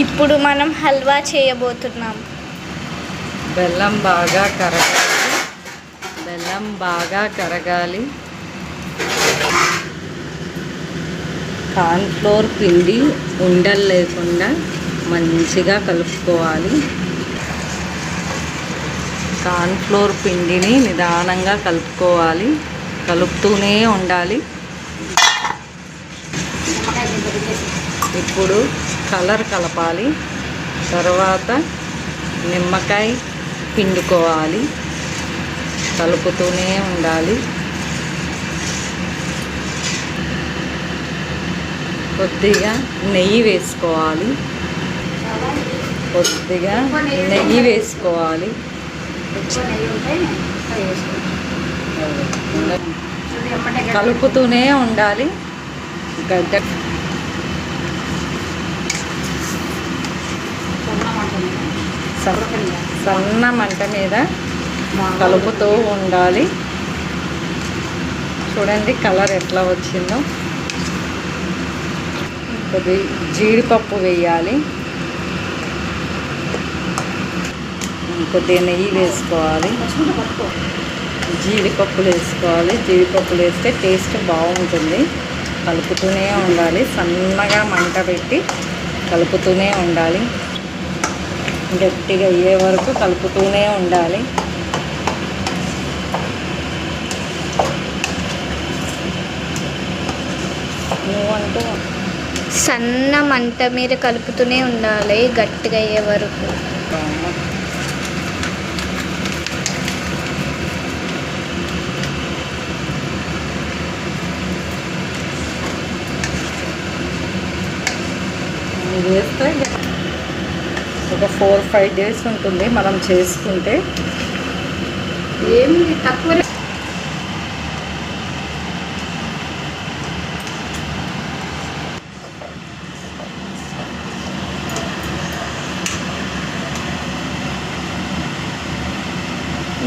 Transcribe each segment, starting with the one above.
ఇప్పుడు మనం హల్వా చేయబోతున్నాం. బెల్లం బాగా కరగాలి. కార్న్‌ఫ్లోర్ పిండి ఉండలు లేకుండా మంచిగా కలుపుకోవాలి. కార్న్‌ఫ్లోర్ పిండిని నిదానంగా కలుపుకోవాలి. కలుపుతూనే ఉండాలి. ఇప్పుడు కలర్ కలపాలి. తర్వాత నిమ్మకాయ పిండుకోవాలి. కలుపుతూనే ఉండాలి. కొద్దిగా నెయ్యి వేసుకోవాలి. కలుపుతూనే ఉండాలి. సన్న మంట మీద కలుపుతూ ఉండాలి. చూడండి కలర్ ఎట్లా వచ్చిందో. కొద్ది జీడిపప్పు వేయాలి. కొద్దిగా నెయ్యి వేసుకోవాలి. జీడిపప్పులు వేస్తే టేస్ట్ బాగుంటుంది. కలుపుతూనే ఉండాలి. సన్నగా మంట పెట్టి కలుపుతూనే ఉండాలి. గట్టిగా అయ్యే వరకు కలుపుతూనే ఉండాలి. సన్న మంట మీద కలుపుతూనే ఉండాలి గట్టిగా అయ్యే వరకు. వేస్తే ఒక 4-5 days ఉంటుంది మనం చేసుకుంటే. ఏమి తక్కువ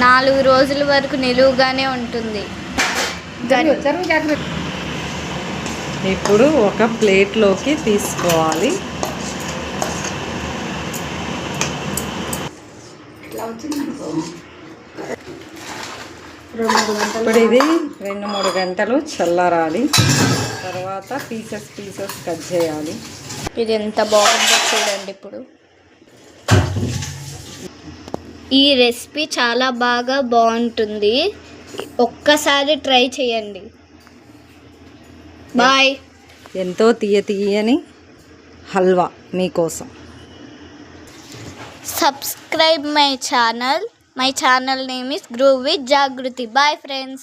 4 రోజుల వరకు నిలువుగానే ఉంటుంది. ఇప్పుడు ఒక ప్లేట్లోకి తీసుకోవాలి. ఇప్పుడు ఇది 2-3 గంటలు చల్లారాలి. తర్వాత పీసెస్ కట్ చేయాలి. ఇది ఎంత బాగుందో చూడండి. ఇప్పుడు ఈ రెసిపీ చాలా బాగుంటుంది. ఒక్కసారి ట్రై చేయండి. బాయ్. ఎంతో తీయని హల్వా మీకోసం. Subscribe my channel. My channel name is Grow with Jagruti. Bye friends.